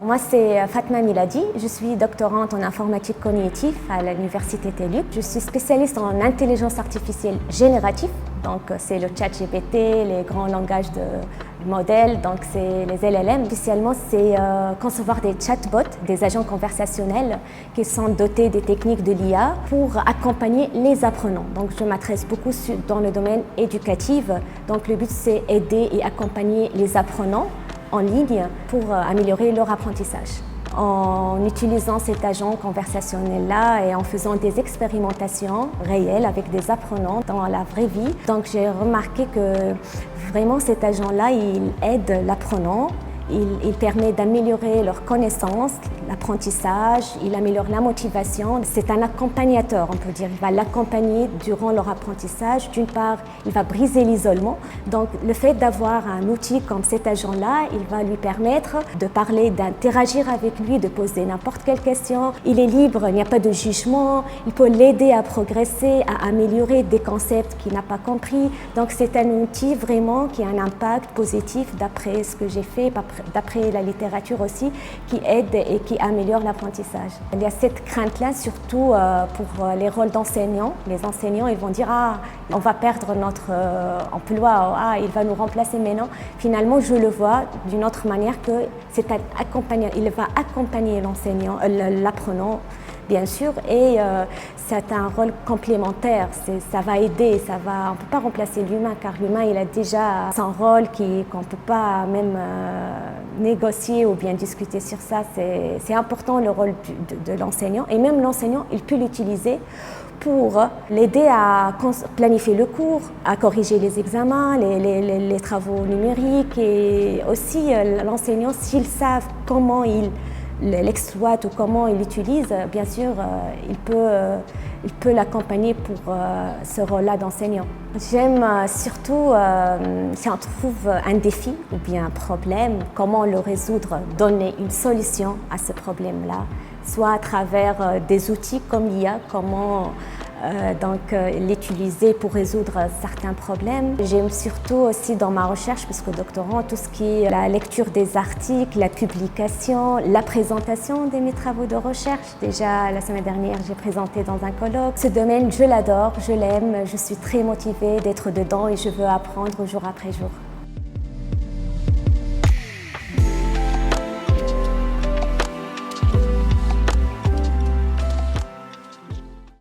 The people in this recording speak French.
Moi, c'est Fatma Miladi. Je suis doctorante en informatique cognitive à l'université TELUC. Je suis spécialiste en intelligence artificielle générative. Donc, c'est le ChatGPT, les grands langages de modèles, donc c'est les LLM. Spécialement, c'est concevoir des chatbots, des agents conversationnels qui sont dotés des techniques de l'IA pour accompagner les apprenants. Donc, je m'adresse beaucoup dans le domaine éducatif. Donc, le but, c'est aider et accompagner les apprenants en ligne pour améliorer leur apprentissage. En utilisant cet agent conversationnel-là et en faisant des expérimentations réelles avec des apprenants dans la vraie vie, donc j'ai remarqué que vraiment cet agent-là, il aide l'apprenant. Il permet d'améliorer leurs connaissances, l'apprentissage, il améliore la motivation. C'est un accompagnateur, on peut dire. Il va l'accompagner durant leur apprentissage. D'une part, il va briser l'isolement. Donc, le fait d'avoir un outil comme cet agent-là, il va lui permettre de parler, d'interagir avec lui, de poser n'importe quelle question. Il est libre, il n'y a pas de jugement. Il peut l'aider à progresser, à améliorer des concepts qu'il n'a pas compris. Donc, c'est un outil vraiment qui a un impact positif d'après ce que j'ai fait, d'après la littérature aussi, qui aide et qui améliore l'apprentissage. Il y a cette crainte-là, surtout pour les rôles d'enseignants. Les enseignants, ils vont dire « Ah, on va perdre notre emploi, ah, il va nous remplacer ». Mais non, finalement, je le vois d'une autre manière que c'est un accompagnant. Il va accompagner l'enseignant, l'apprenant, bien sûr, et c'est un rôle complémentaire, ça va aider, on ne peut pas remplacer l'humain, car l'humain il a déjà son rôle qu'on ne peut pas même négocier ou bien discuter sur ça. C'est important le rôle de l'enseignant, et même l'enseignant il peut l'utiliser pour l'aider à planifier le cours, à corriger les examens, les travaux numériques, et aussi l'enseignant, s'ils savent comment il l'exploite ou comment il l'utilise, bien sûr, il peut l'accompagner pour ce rôle-là d'enseignant. J'aime surtout si on trouve un défi ou bien un problème, comment le résoudre, donner une solution à ce problème-là, soit à travers des outils comme l'IA, comment l'utiliser pour résoudre certains problèmes. J'aime surtout aussi dans ma recherche, parce que doctorant, tout ce qui est la lecture des articles, la publication, la présentation de mes travaux de recherche. Déjà la semaine dernière, j'ai présenté dans un colloque. Ce domaine, je l'adore, je l'aime, je suis très motivée d'être dedans et je veux apprendre jour après jour.